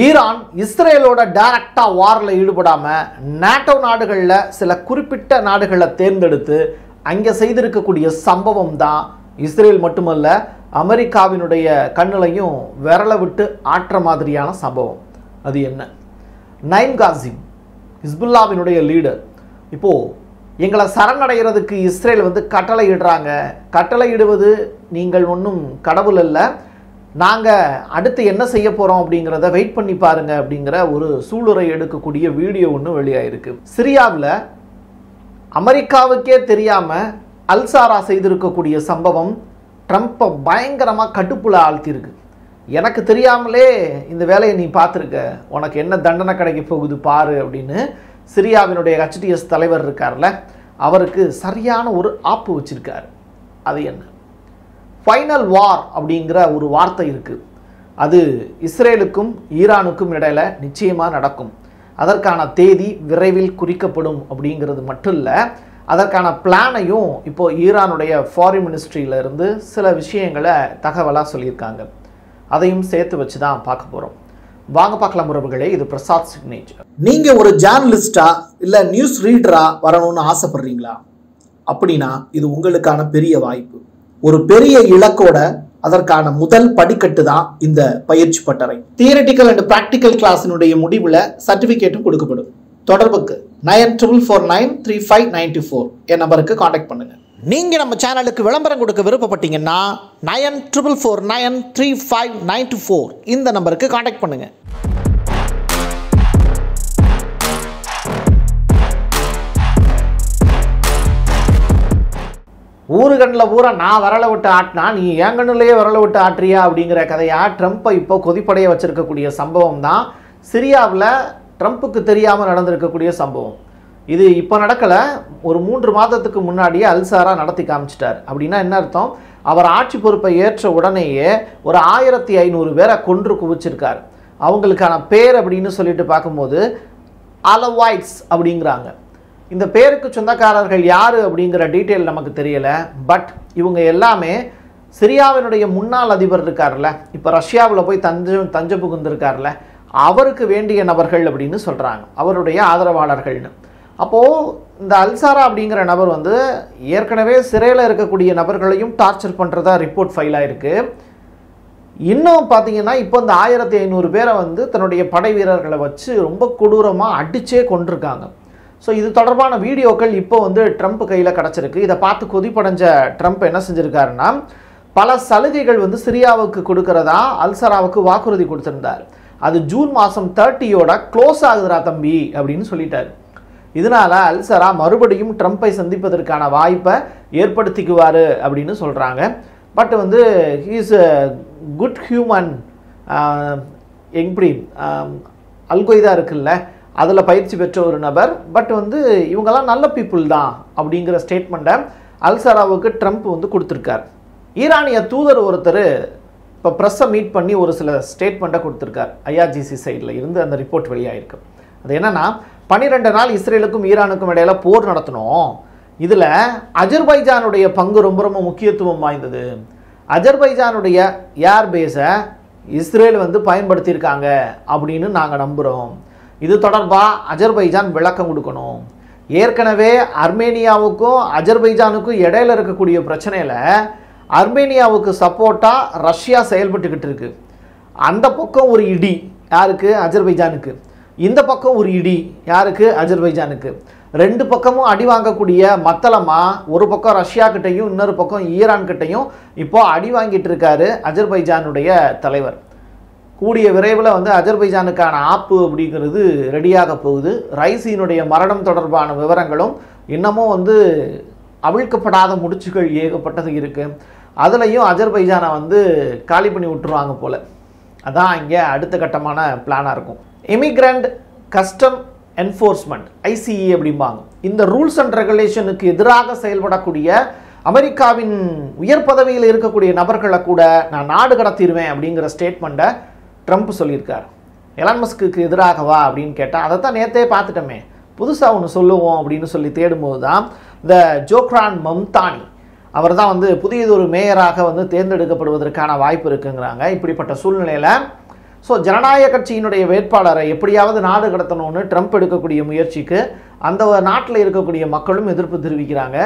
Iran இஸ்ரேலோட டைரக்டா வார்ல ஈடுபடாம NATO நாடுகளில் சில குறிப்பிட்ட நாடுகளை தேர்ந்தெடுத்து அங்கே செய்திருக்கக்கூடிய சம்பவம் தான் இஸ்ரேல் மட்டுமல்ல அமெரிக்காவினுடைய கண்ணிலையும் விரல விட்டு ஆற்ற மாதிரியான சம்பவம். அது என்ன? நைம் காசிம், ஹிஸ்புல்லாவினுடைய லீடர், இப்போது எங்களை சரணடைகிறதுக்கு இஸ்ரேல் கட்டளை இடுறாங்க. கட்டளை இடுவது நீங்கள் ஒன்றும் கடவுள் அல்ல, நாங்கள் அடுத்து என்ன செய்ய போகிறோம் அப்படிங்கிறத வெயிட் பண்ணி பாருங்க அப்படிங்கிற ஒரு சூளுரை எடுக்கக்கூடிய வீடியோ ஒன்று வெளியாயிருக்கு. சிரியாவில் அமெரிக்காவுக்கே தெரியாமல் அல்சாரா செய்திருக்கக்கூடிய சம்பவம் ட்ரம்ப்பை பயங்கரமாக கட்டுப்புல ஆழ்த்தியிருக்கு. எனக்கு தெரியாமலே இந்த வேலையை நீ பார்த்துருக்க, உனக்கு என்ன தண்டனை கிடைக்க போகுது பாரு அப்படின்னு சிரியாவினுடைய HTS தலைவர் இருக்கார்ல, அவருக்கு சரியான ஒரு ஆப்பு வச்சிருக்காரு. அது என்ன? ஃபைனல் வார் அப்படிங்கிற ஒரு வார்த்தை இருக்குது. அது இஸ்ரேலுக்கும் ஈரானுக்கும் இடையில நிச்சயமாக நடக்கும். அதற்கான தேதி விரைவில் குறிக்கப்படும் அப்படிங்கிறது மட்டும் இல்லை, அதற்கான பிளானையும் இப்போ ஈரானுடைய ஃபாரின் மினிஸ்ட்ரியிலிருந்து சில விஷயங்களை தகவலாக சொல்லியிருக்காங்க. அதையும் சேர்த்து வச்சு தான் பார்க்க போகிறோம். வாங்க பார்க்கலாம் உறவுகளே. இது பிரசாத் சிக்னேச்சர். நீங்கள் ஒரு ஜேர்னலிஸ்டா இல்லை நியூஸ் ரீடரா வரணும்னு ஆசைப்படுறீங்களா? அப்படின்னா இது உங்களுக்கான பெரிய வாய்ப்பு. ஒரு பெரிய இலக்கோட அதற்கான முதல் படிக்கட்டு தான் இந்த பயிற்சி பட்டறை. தியரிட்டிக்கல் அண்ட் பிராக்டிக்கல் கிளாஸினுடைய முடிவில் சர்டிஃபிகேட்டும் கொடுக்கப்படும். தொடர்புக்கு 94493594 என் நம்பருக்கு காண்டாக்ட் பண்ணுங்க. நீங்கள் நம்ம சேனலுக்கு விளம்பரம் கொடுக்க விருப்பப்பட்டீங்கன்னா 94493594 இந்த நம்பருக்கு காண்டாக்ட் பண்ணுங்க. ஊரு கண்ணில் பூரா நான் வரலை விட்டு ஆட்டினா நீ என் கண்ணுலேயே வரலை விட்டு ஆட்டுறியா அப்படிங்கிற கதையா ட்ரம்ப்பை இப்போ கொதிப்படைய வச்சிருக்கக்கூடிய சம்பவம் தான் சிரியாவில் ட்ரம்ப்புக்கு தெரியாமல் நடந்திருக்கக்கூடிய சம்பவம். இது இப்போ நடக்கலை, ஒரு 3 மாதத்துக்கு முன்னாடியே அல்சாரா நடத்தி காமிச்சிட்டார். அப்படின்னா என்ன அர்த்தம்? அவர் ஆட்சி பொறுப்பை ஏற்ற உடனேயே ஒரு 1500 பேரை கொன்று குவிச்சிருக்கார். அவங்களுக்கான பேர் அப்படின்னு சொல்லிட்டு பார்க்கும்போது அலவாய்ட்ஸ் அப்படிங்கிறாங்க. இந்த பேருக்கு சொந்தக்காரர்கள் யார் அப்படிங்கிற டீட்டெயில் நமக்கு தெரியலை. பட் இவங்க எல்லாமே சிரியாவினுடைய முன்னாள் அதிபர் இருக்கார்ல, இப்போ ரஷ்யாவில் போய் தஞ்சம் புகுந்திருக்கார்ல, அவருக்கு வேண்டிய நபர்கள் அப்படின்னு சொல்கிறாங்க, அவருடைய ஆதரவாளர்கள்னு. அப்போது இந்த அல்சாரா அப்படிங்கிற நபர் ஏற்கனவே சிறையில் இருக்கக்கூடிய நபர்களையும் டார்ச்சர் பண்ணுறதா ரிப்போர்ட் ஃபைல் ஆகிருக்கு. இன்னும் பார்த்தீங்கன்னா இப்போ இந்த 1500 பேரை தன்னுடைய படை வீரர்களை வச்சு ரொம்ப கொடூரமாக அடித்தே கொண்டிருக்காங்க. ஸோ இது தொடர்பான வீடியோக்கள் இப்போ ட்ரம்ப் கையில் கிடச்சிருக்கு. இதை பார்த்து கொதிப்படைஞ்ச ட்ரம்ப் என்ன செஞ்சுருக்காருன்னா, பல சலுகைகள் சிரியாவுக்கு கொடுக்கறதா அல்சாராவுக்கு வாக்குறுதி கொடுத்துருந்தார். அது ஜூன் மாதம் 30யோட க்ளோஸ் ஆகுதுரா தம்பி அப்படின்னு சொல்லிட்டார். இதனால் அல்சாரா மறுபடியும் ட்ரம்ப்பை சந்திப்பதற்கான வாய்ப்பை ஏற்படுத்திக்குவார் அப்படின்னு சொல்கிறாங்க. But he is a good human. எப்படி அல்கொய்தா இருக்குல்ல, அதில் பயிற்சி பெற்ற ஒரு நபர். பட் இவங்கெல்லாம் நல்ல பீப்புள் தான் அப்படிங்கிற ஸ்டேட்மெண்ட்டை அல்சாராவுக்கு ட்ரம்ப் கொடுத்துருக்கார். ஈரானிய தூதர் ஒருத்தர் இப்போ ப்ரெஸ்ஸை மீட் பண்ணி ஒரு சில ஸ்டேட்மெண்ட்டை கொடுத்துருக்கார். IRGC சைடில் இருந்து அந்த ரிப்போர்ட் வெளியாகிருக்கு. அது என்னென்னா, 12 நாள் இஸ்ரேலுக்கும் ஈரானுக்கும் இடையில போர் நடத்தணும். இதில் அஜர்பைஜானுடைய பங்கு ரொம்ப ரொம்ப முக்கியத்துவம் வாய்ந்தது. அஜர்பைஜானுடைய ஏர்பேஸை இஸ்ரேல் பயன்படுத்தியிருக்காங்க அப்படின்னு நாங்கள் நம்புகிறோம். இது தொடர்பாக அஜர்பைஜான் விளக்கம் கொடுக்கணும். ஏற்கனவே அர்மேனியாவுக்கும் அஜர்பைஜானுக்கும் இடையில இருக்கக்கூடிய பிரச்சனையில் அர்மேனியாவுக்கு சப்போர்ட்டாக ரஷ்யா செயல்பட்டுக்கிட்டு இருக்கு. அந்த பக்கம் ஒரு இடி யாருக்கு? அஜர்பைஜானுக்கு. இந்த பக்கம் ஒரு இடி யாருக்கு? அஜர்பைஜானுக்கு. 2 பக்கமும் அடி வாங்கக்கூடிய மத்தளமாக ஒரு பக்கம் ரஷ்யா கிட்டையும் இன்னொரு பக்கம் ஈரான் கிட்டையும் இப்போ அடி வாங்கிட்டு இருக்காரு அஜர்பைஜானுடைய தலைவர். கூடிய விரைவில் அஜர்பைஜானுக்கான ஆப்பு அப்படிங்கிறது ரெடியாக போகுது. ரைசியினுடைய மரணம் தொடர்பான விவரங்களும் இன்னமும் அவிழ்க்கப்படாத முடிச்சுகள் ஏகப்பட்டது இருக்குது. அதுலேயும் அஜர்பைஜானை காலி பண்ணி விட்டுருவாங்க போல். அதான் இங்கே அடுத்த கட்டமான பிளானாக இருக்கும். இமிக்ரண்ட் கஸ்டம் என்ஃபோர்ஸ்மெண்ட் ICE அப்படிம்பாங்க. இந்த ரூல்ஸ் அண்ட் ரெகுலேஷனுக்கு எதிராக செயல்படக்கூடிய அமெரிக்காவின் உயர் பதவியில் இருக்கக்கூடிய நபர்களை கூட நான் நாடு கடத்திடுவேன் அப்படிங்கிற ஸ்டேட்மெண்ட்டை ட்ரம்ப் சொல்லியிருக்கார். எலான் மஸ்க்கு எதிராகவா அப்படின்னு கேட்டால் அதை தான் நேற்றே பார்த்துட்டோமே, புதுசாக ஒன்று சொல்லுவோம் அப்படின்னு சொல்லி தேடும்போது தான் இந்த ஜோக்ரான் மம்தானி அவர் தான் புதியதொரு மேயராக தேர்ந்தெடுக்கப்படுவதற்கான வாய்ப்பு இருக்குங்கிறாங்க. இப்படிப்பட்ட சூழ்நிலையில் ஸோ ஜனநாயக கட்சியினுடைய வேட்பாளரை எப்படியாவது நாடு கடத்தணும்னு ட்ரம்ப் எடுக்கக்கூடிய முயற்சிக்கு அந்த நாட்டில் இருக்கக்கூடிய மக்களும் எதிர்ப்பு தெரிவிக்கிறாங்க.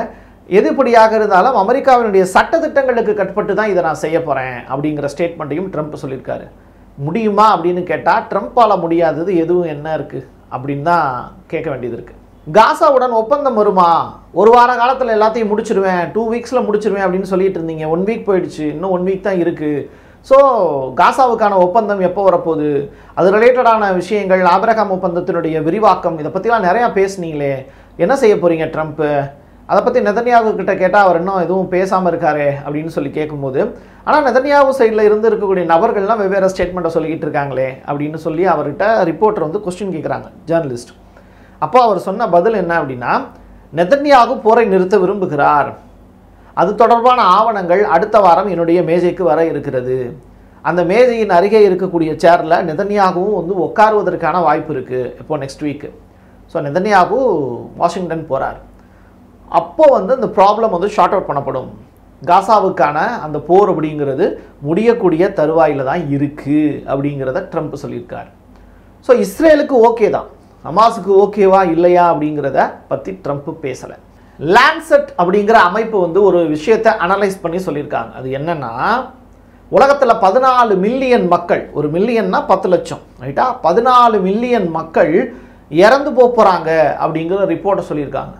எதுபடியாக இருந்தாலும் அமெரிக்காவினுடைய சட்டத்திட்டங்களுக்கு கட்பட்டு தான் இதை நான் செய்ய போகிறேன் அப்படிங்கிற ஸ்டேட்மெண்ட்டையும் ட்ரம்ப் சொல்லியிருக்காரு. முடியுமா அப்படின்னு கேட்டால் ட்ரம்ப்பால் முடியாதது எதுவும் என்ன இருக்குது அப்படின்னு தான் கேட்க வேண்டியது இருக்குது. காசாவுடன் ஒப்பந்தம் வருமா? ஒரு வார காலத்தில் எல்லாத்தையும் முடிச்சிருவேன், 2 வீக்ஸில் முடிச்சிருவேன் அப்படின்னு சொல்லிட்டு இருந்தீங்க. 1 வீக் போயிடுச்சு, இன்னும் 1 வீக் தான் இருக்குது. ஸோ காசாவுக்கான ஒப்பந்தம் எப்போ வரப்போகுது, அது ரிலேட்டடான விஷயங்கள், ஆபிரகாம் ஒப்பந்தத்தினுடைய விரிவாக்கம், இதை பற்றிலாம் நிறையா பேசுனீங்களே, என்ன செய்ய போகிறீங்க ட்ரம்ப்பு? அதை பற்றி நெதன்யாகு கிட்ட கேட்டால் அவர் இன்னும் எதுவும் பேசாமல் இருக்காரே அப்படின்னு சொல்லி கேட்கும்போது, ஆனால் நெதன்யாகு சைடில் இருந்து இருக்கக்கூடிய நபர்கள்லாம் வெவ்வேறு ஸ்டேட்மெண்ட்டை சொல்லிக்கிட்டு இருக்காங்களே அப்படின்னு சொல்லி அவர்கிட்ட ரிப்போர்ட்டர் வந்து கொஸ்டின் கேட்குறாங்க, ஜேர்னலிஸ்ட். அப்போ அவர் சொன்ன பதில் என்ன அப்படின்னா, நெதன்யாகு போரை நிறுத்த விரும்புகிறார், அது தொடர்பான ஆவணங்கள் அடுத்த வாரம் என்னுடைய மேஜைக்கு வர இருக்கிறது, அந்த மேஜையின் அருகே இருக்கக்கூடிய சேரில் நெதன்யாகுவும் வந்து உட்காருவதற்கான வாய்ப்பு இருக்குது இப்போ next week. So Netanyahu Washington போகிறார். அப்போ வந்து அந்த ப்ராப்ளம் வந்து ஷார்ட் அவுட் பண்ணப்படும். காசாவுக்கான அந்த போர் அப்படிங்கிறது முடியக்கூடிய தருவாயில் தான் இருக்குது அப்படிங்கிறத ட்ரம்ப் சொல்லியிருக்கார். ஸோ இஸ்ரேலுக்கு ஓகே தான், ஹமாஸுக்கு ஓகேவா இல்லையா அப்படிங்கிறத பற்றி ட்ரம்ப் பேசலை. லான்செட் அப்படிங்கிற அமைப்பு வந்து ஒரு விஷயத்தை அனலைஸ் பண்ணி சொல்லியிருக்காங்க. அது என்னன்னா, உலகத்தில் 14 மில்லியன் மக்கள், 1 மில்லியன்னா 10 லட்சம் ரைட்டா, 14 மில்லியன் மக்கள் இறந்து போகிறாங்க அப்படிங்கிற ரிப்போர்ட்டை சொல்லியிருக்காங்க.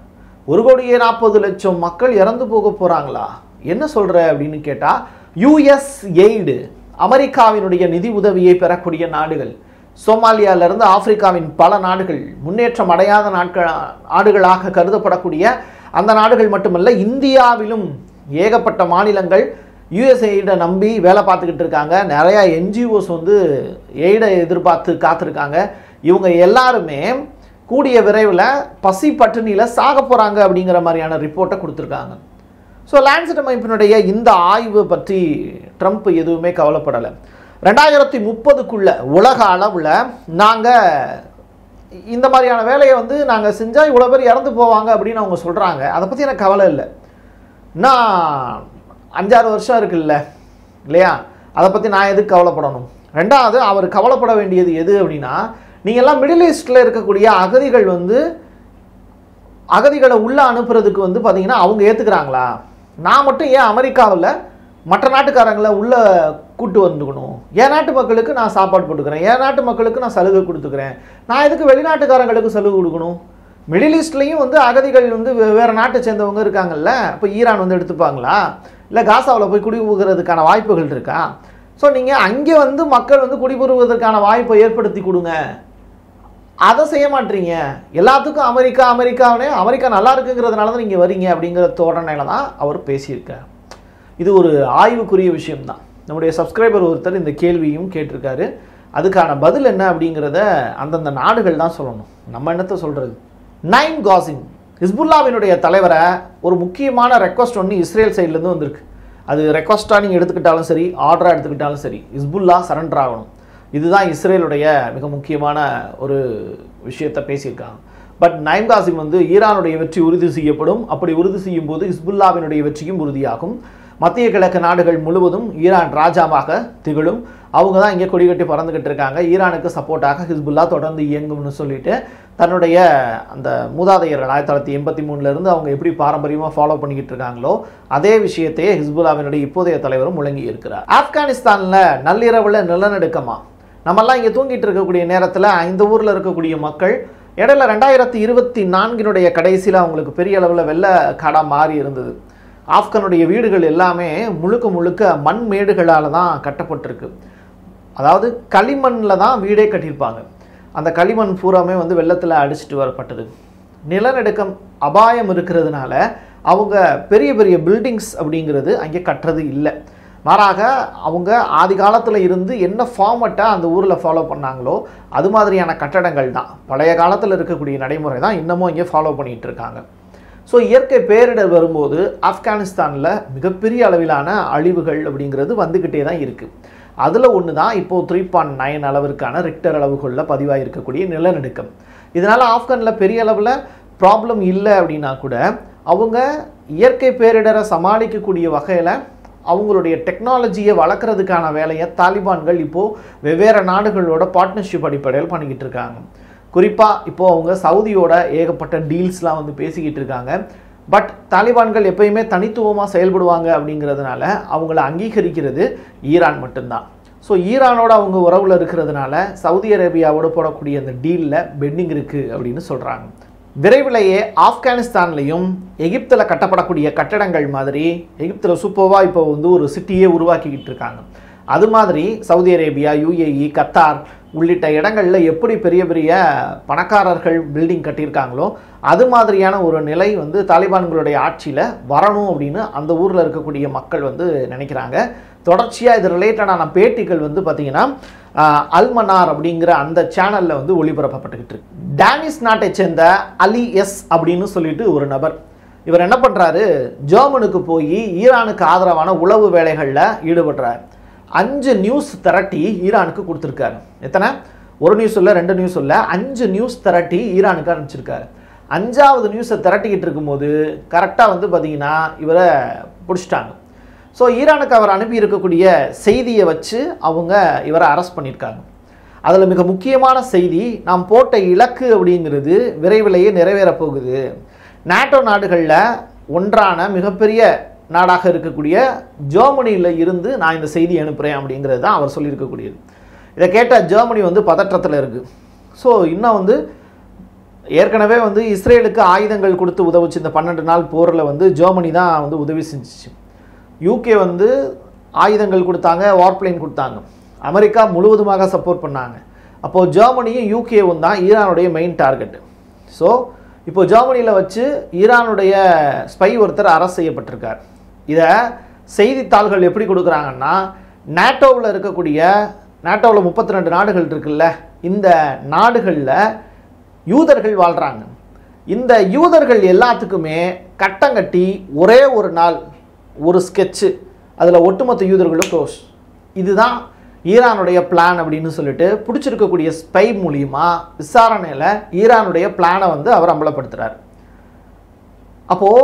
1,40,00,000 மக்கள் இறந்து போக போகிறாங்களா, என்ன சொல்கிற அப்படின்னு கேட்டால், யுஎஸ் எய்டு, அமெரிக்காவினுடைய நிதி உதவியை பெறக்கூடிய நாடுகள், சோமாலியாவிலிருந்து ஆப்பிரிக்காவின் பல நாடுகள், முன்னேற்றம் அடையாத நாடுகளாக கருதப்படக்கூடிய அந்த நாடுகள் மட்டுமல்ல, இந்தியாவிலும் ஏகப்பட்ட மாநிலங்கள் யுஎஸ்எய்டை நம்பி வேலை பார்த்துக்கிட்டு இருக்காங்க. நிறையா என்ஜிஓஸ் வந்து எய்டை எதிர்பார்த்து காத்திருக்காங்க. இவங்க எல்லாருமே கூடிய விரைவில் பசி பட்டினியில் சாக போகிறாங்க அப்படிங்கிற மாதிரியான ரிப்போர்ட்டை கொடுத்துருக்காங்க. ஸோ லான்செட் அமைப்பினுடைய இந்த ஆய்வு பற்றி ட்ரம்ப் எதுவுமே கவலைப்படலை. 2030க்குள்ள உலக அளவில் நாங்கள் இந்த மாதிரியான வேலையை வந்து நாங்கள் செஞ்சால் இவ்வளோ பேர் இறந்து போவாங்க அப்படின்னு அவங்க சொல்கிறாங்க. அதை பற்றி எனக்கு கவலை இல்லை. நான் 5-6 வருஷம் இருக்குல்ல இல்லையா, அதை பற்றி நான் எதுக்கு கவலைப்படணும்? ரெண்டாவது, அவர் கவலைப்பட வேண்டியது எது அப்படின்னா, நீங்கள் எல்லாம் மிடில் ஈஸ்டில் இருக்கக்கூடிய அகதிகள் வந்து அகதிகளை உள்ளே அனுப்புறதுக்கு வந்து பார்த்தீங்கன்னா அவங்க ஏற்றுக்கிறாங்களா? நான் மட்டும் ஏன் அமெரிக்காவில் மற்ற நாட்டுக்காரங்களை உள்ளே கூட்டு வந்துக்கணும்? என் நாட்டு மக்களுக்கு நான் சாப்பாடு போட்டுக்கிறேன், என் நாட்டு மக்களுக்கு நான் சலுகை கொடுத்துக்கிறேன், நான் எதுக்கு வெளிநாட்டுக்காரங்களுக்கு சலுகை கொடுக்கணும்? மிடில் ஈஸ்ட்லேயும் வந்து அகதிகள் வந்து வேறு நாட்டை சேர்ந்தவங்க இருக்காங்கல்ல, இப்போ ஈரான் வந்து எடுத்துப்பாங்களா? இல்லை காசாவில் போய் குடிபுகிறதுக்கான வாய்ப்புகள் இருக்கா? ஸோ நீங்கள் அங்கே வந்து மக்கள் வந்து குடிபுறுவதற்கான வாய்ப்பை ஏற்படுத்தி கொடுங்க. அதை செய்ய மாட்டீங்க. எல்லாத்துக்கும் அமெரிக்கா நல்லா இருக்குங்கிறதுனால தான் நீங்கள் வரீங்க அப்படிங்கிற தோரணையில தான் அவர் பேசியிருக்கார். இது ஒரு ஆய்வுக்குரிய விஷயம்தான். நம்முடைய சப்ஸ்கிரைபர் ஒருத்தர் இந்த கேள்வியும் கேட்டிருக்காரு. அதுக்கான பதில் என்ன அப்படிங்கிறத அந்தந்த நாடுகள் தான் சொல்லணும், நம்ம என்னத்தை சொல்கிறது. நைம் காசிம், ஹிஸ்புல்லாவினுடைய தலைவரை ஒரு முக்கியமான ரெக்வஸ்ட் ஒன்று இஸ்ரேல் சைட்லேருந்து வந்திருக்கு. அது ரெக்வஸ்ட்டாக நீங்கள் எடுத்துக்கிட்டாலும் சரி, ஆர்டராக எடுத்துக்கிட்டாலும் சரி, ஹிஸ்புல்லா சரண்டர் ஆகணும். இதுதான் இஸ்ரேலுடைய மிக முக்கியமான ஒரு விஷயத்தை பேசியிருக்காங்க. பட் நைம் காசிம் வந்து ஈரானுடைய வெற்றி உறுதி செய்யப்படும், அப்படி உறுதி செய்யும் போது ஹிஸ்புல்லாவினுடைய வெற்றியும் உறுதியாகும், மத்திய கிழக்கு நாடுகள் முழுவதும் ஈரான் ராஜாவாக திகழும், அவங்க தான் இங்கே கொடிகட்டி பறந்துக்கிட்டு இருக்காங்க, ஈரானுக்கு சப்போர்ட்டாக ஹிஸ்புல்லா தொடர்ந்து இயங்கும்னு சொல்லிட்டு தன்னுடைய அந்த மூதாதையர்கள் 1983 அவங்க எப்படி பாரம்பரியமாக ஃபாலோ பண்ணிக்கிட்டு இருக்காங்களோ அதே விஷயத்தையே ஹிஸ்புல்லாவினுடைய இப்போதைய தலைவரும் முழங்கி இருக்கிறார். ஆப்கானிஸ்தானில் நள்ளிரவில் நிலநடுக்கமா, நம்மெல்லாம் இங்கே தூங்கிட்டு இருக்கக்கூடிய நேரத்தில் இந்த ஊரில் இருக்கக்கூடிய மக்கள் இடையில 2024 கடைசியில் அவங்களுக்கு பெரிய அளவில் வெள்ள காடாக மாறி இருந்தது. ஆப்கானுடைய வீடுகள் எல்லாமே முழுக்க மண் மேடுகளால் தான் கட்டப்பட்டிருக்கு. அதாவது களிமண்ணில் தான் வீடே கட்டியிருப்பாங்க. அந்த களிமண் பூராமே வந்து வெள்ளத்தில் அடிச்சுட்டு வரப்பட்டது. நிலநடுக்கம் அபாயம் இருக்கிறதுனால அவங்க பெரிய பெரிய பில்டிங்ஸ் அப்படிங்கிறது அங்கே கட்டுறது இல்லை. மாறாக அவங்க ஆதி காலத்தில் இருந்து என்ன ஃபார்மட்டை அந்த ஊரில் ஃபாலோ பண்ணாங்களோ அது மாதிரியான கட்டடங்கள் தான், பழைய காலத்தில் இருக்கக்கூடிய நடைமுறை தான் இன்னமும் இங்கே ஃபாலோ பண்ணிகிட்டு இருக்காங்க. ஸோ இயற்கை பேரிடர் வரும்போது ஆப்கானிஸ்தானில் மிகப்பெரிய அளவிலான அழிவுகள் அப்படிங்கிறது வந்துக்கிட்டே தான் இருக்குது. அதில் ஒன்று தான் இப்போது 3.9 அளவிற்கான ரிக்டர் அளவுகளில் பதிவாக இருக்கக்கூடிய நிலநடுக்கம். இதனால் ஆப்கானில் பெரிய அளவில் ப்ராப்ளம் இல்லை அப்படின்னா கூட அவங்க இயற்கை பேரிடரை சமாளிக்கக்கூடிய வகையில் அவங்களுடைய டெக்னாலஜியை வளர்க்குறதுக்கான வேலையை தாலிபான்கள் இப்போது வெவ்வேறு நாடுகளோட பார்ட்னர்ஷிப் அடிப்படையில் பண்ணிக்கிட்டு இருக்காங்க. குறிப்பாக இப்போது அவங்க சவுதியோட ஏகப்பட்ட டீல்ஸ்லாம் வந்து பேசிக்கிட்டு இருக்காங்க. பட் தாலிபான்கள் எப்பயுமே தனித்துவமாக செயல்படுவாங்க அப்படிங்கிறதுனால அவங்கள அங்கீகரிக்கிறது ஈரான் மட்டும்தான். ஸோ ஈரானோட அவங்க உறவில் இருக்கிறதுனால சவுதி அரேபியாவோட போடக்கூடிய அந்த டீலில் பெண்டிங் இருக்குது அப்படின்னு சொல்கிறாங்க. விரைவிலேயே ஆப்கானிஸ்தான்லையும் எகிப்தில் கட்டப்படக்கூடிய கட்டடங்கள் மாதிரி எகிப்தில் சூப்பர்வாக இப்போ வந்து ஒரு சிட்டியே உருவாக்கிக்கிட்டு இருக்காங்க. அது மாதிரி சவுதி அரேபியா, UAE, கத்தார் உள்ளிட்ட இடங்களில் எப்படி பெரிய பெரிய பணக்காரர்கள் பில்டிங் கட்டியிருக்காங்களோ அது மாதிரியான ஒரு நிலை வந்து தாலிபான்களுடைய ஆட்சியில் வரணும் அப்படின்னு அந்த ஊரில் இருக்கக்கூடிய மக்கள் வந்து நினைக்கிறாங்க. தொடர்ச்சியாக இது ரிலேட்டடான பேட்டிகள் வந்து பார்த்திங்கன்னா அல்மனார் அப்படிங்கிற அந்த சேனலில் வந்து ஒளிபரப்பப்பட்டுக்கிட்டு இருக்கு. டேனிஷ் நாட்டை சேர்ந்த அலி எஸ் அப்படின்னு சொல்லிட்டு ஒரு நபர், இவர் என்ன பண்ணுறாரு, ஜெர்மனுக்கு போய் ஈரானுக்கு ஆதரவான உளவு வேலைகளில் ஈடுபடுறார். 5 நியூஸ் திரட்டி ஈரானுக்கு கொடுத்துருக்காரு. எத்தனை? ஒரு நியூஸ் இல்லை, 2 நியூஸ் இல்லை, 5 நியூஸ் திரட்டி ஈரானுக்கு அனுப்பிச்சிருக்காரு. 5வது நியூஸை திரட்டிக்கிட்டு இருக்கும்போது கரெக்டாக வந்து பார்த்திங்கன்னா இவரை பிடிச்சிட்டாங்க. ஸோ ஈரானுக்கு அவர் அனுப்பி இருக்கக்கூடிய செய்தியை வச்சு அவங்க இவரை அரெஸ்ட் பண்ணியிருக்காங்க. அதில் மிக முக்கியமான செய்தி, நாம் போட்ட இலக்கு அப்படிங்கிறது விரைவிலேயே நிறைவேறப் போகுது. நாட்டோ நாடுகளில் ஒன்றான மிகப்பெரிய நாடாக இருக்கக்கூடிய ஜெர்மனியில் இருந்து நான் இந்த செய்தி அனுப்புகிறேன் அப்படிங்கிறது தான் அவர் சொல்லியிருக்கக்கூடியது. இதை கேட்ட ஜெர்மனி வந்து பதற்றத்தில் இருக்குது. ஸோ இன்னும் வந்து ஏற்கனவே வந்து இஸ்ரேலுக்கு ஆயுதங்கள் கொடுத்து உதவுச்சு. இந்த 12 நாள் போரில் வந்து ஜெர்மனி தான் வந்து உதவி செஞ்சிச்சு. UK வந்து ஆயுதங்கள் கொடுத்தாங்க, வார்ப்ளைன் கொடுத்தாங்க. அமெரிக்கா முழுவதுமாக சப்போர்ட் பண்ணாங்க. அப்போது ஜெர்மனியும் UKவும் தான் ஈரானுடைய மெயின் டார்கெட்டு. ஸோ இப்போ ஜெர்மனியில் வச்சு ஈரானுடைய ஸ்பை ஒருத்தர் அரெஸ்ட் செய்யப்பட்டிருக்கார். இதை செய்தித்தாள்கள் எப்படி கொடுக்குறாங்கன்னா, நாட்டோவில் இருக்கக்கூடிய நாட்டோவில் 32 நாடுகள் இருக்குல்ல, இந்த நாடுகளில் யூதர்கள் வாழ்கிறாங்க. இந்த யூதர்கள் எல்லாத்துக்குமே கட்டங்கட்டி ஒரே ஒரு நாள் ஒரு ஸ்கெட்சு, அதில் ஒட்டுமொத்த யூதர்களும் க்ளோஸ். இதுதான் ஈரானுடைய பிளான் அப்படின்னு சொல்லிட்டு பிடிச்சிருக்கக்கூடிய ஸ்பை மூலியமாக விசாரணையில் ஈரானுடைய பிளானை வந்து அவர் அம்பலப்படுத்துகிறார். அப்போது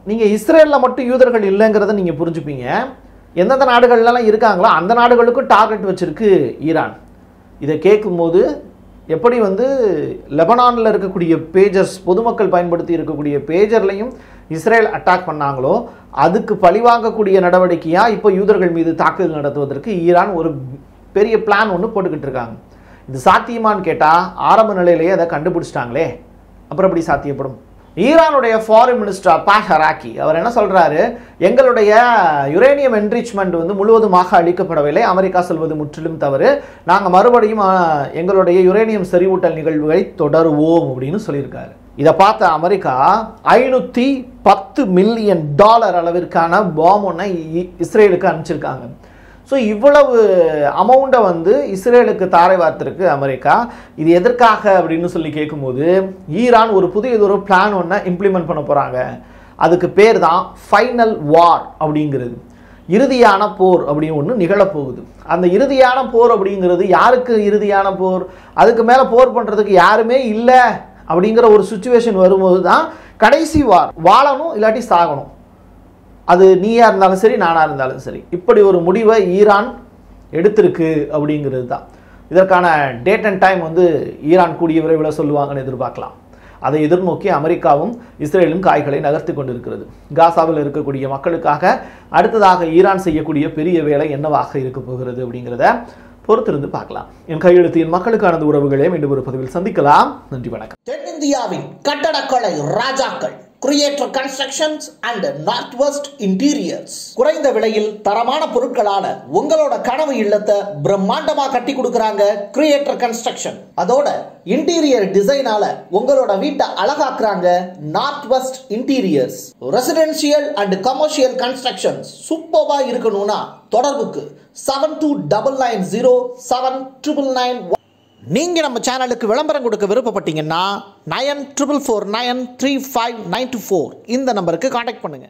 நீங்கள் இஸ்ரேலில் மட்டும் யூதர்கள் இல்லைங்கிறத நீங்கள் புரிஞ்சுப்பீங்க. எந்தெந்த நாடுகள்லாம் இருக்காங்களோ அந்த நாடுகளுக்கும் டார்கெட் வச்சுருக்கு ஈரான். இதை கேட்கும்போது எப்படி வந்து லெபனானில் இருக்கக்கூடிய பேஜர்ஸ், பொதுமக்கள் பயன்படுத்தி இருக்கக்கூடிய பேஜர்லையும் இஸ்ரேல் அட்டாக் பண்ணாங்களோ அதுக்கு பழிவாங்கக்கூடிய நடவடிக்கையாக இப்போ யூதர்கள் மீது தாக்குதல் நடத்துவதற்கு ஈரான் ஒரு பெரிய பிளான் ஒன்று போட்டுக்கிட்டு இருக்காங்க. இது சாத்தியமானு கேட்டால் ஆரம்ப நிலையிலேயே அதை கண்டுபிடிச்சிட்டாங்களே, அப்புறம் எப்படி சாத்தியப்படும்? ஈரானுடைய ஃபாரின் மினிஸ்டர் பாஹராக்கி அவர் என்ன சொல்கிறாரு, எங்களுடைய யுரேனியம் என்ரிச்மெண்ட் வந்து முழுவதுமாக அளிக்கப்படவில்லை, அமெரிக்கா சொல்வது முற்றிலும் தவறு, நாங்கள் மறுபடியும் எங்களுடைய யுரேனியம் செறிவூட்டல் நிகழ்வுகளை தொடருவோம் அப்படின்னு சொல்லியிருக்காரு. இதை பார்த்த அமெரிக்கா $510 மில்லியன் அளவிற்கான பாம் ஒன்றை இஸ்ரேலுக்கு அனுப்பிச்சிருக்காங்க. ஸோ இவ்வளவு அமௌண்ட்டை வந்து இஸ்ரேலுக்கு தாரை வார்த்திருக்கு அமெரிக்கா. இது எதற்காக அப்படின்னு சொல்லி கேட்கும்போது ஈரான் ஒரு புதியதொரு பிளான் ஒன்றை இம்ப்ளிமெண்ட் பண்ண போகிறாங்க. அதுக்கு பேர் தான் ஃபைனல் வார் அப்படிங்கிறது. இறுதியான போர் அப்படின்னு ஒன்று நிகழப்போகுது. அந்த இறுதியான போர் அப்படிங்கிறது யாருக்கு இறுதியான போர்? அதுக்கு மேலே போர் பண்ணுறதுக்கு யாருமே இல்லை அப்படிங்கிற ஒரு சுச்சுவேஷன் வரும்போது தான் கடைசி வார், வாழணும் இல்லாட்டி சாகணும், அது நீயா இருந்தாலும் சரி நானாக இருந்தாலும் சரி, இப்படி ஒரு முடிவை ஈரான் எடுத்திருக்கு அப்படிங்கிறது தான். இதற்கான டேட் அண்ட் டைம் வந்து ஈரான் கூடிய விரைவில் சொல்லுவாங்கன்னு எதிர்பார்க்கலாம். அதை எதிர்நோக்கி அமெரிக்காவும் இஸ்ரேலும் காய்களை நகர்த்தி கொண்டிருக்கிறது. காசாவில் இருக்கக்கூடிய மக்களுக்காக அடுத்ததாக ஈரான் செய்யக்கூடிய பெரிய வேலை என்னவாக இருக்க போகிறது அப்படிங்கிறத பொறுத்திருந்து பார்க்கலாம். என் கையெழுத்து என் மக்களுக்கான உறவுகளே மீண்டும் ஒரு பதிவில் சந்திக்கலாம். நன்றி, வணக்கம். தென்னிந்தியாவின் கட்டடக்கலை ராஜாக்கள் creator constructions and north west interiors. குறைந்த விலையில் தரமான பொருட்களான உங்களோட கனவு இல்லத்தை பிரம்மாண்டமா கட்டி கொடுக்கறாங்க கிரியேட்டர் கன்ஸ்ட்ரக்ஷன். அதோட இன்டீரியர் டிசைனால உங்களோட வீட்டை அழகாக்குறாங்க north west interiors. Residential and commercial constructions சூப்பர்வா இருக்கணும்னா தொடர்புக்கு 72990799. நீங்க நம்ம சேனலுக்கு விளம்பரம் கொடுக்க விருப்பப்பட்டீங்கன்னா 94493592 இந்த நம்பருக்கு கான்டாக்ட் பண்ணுங்க.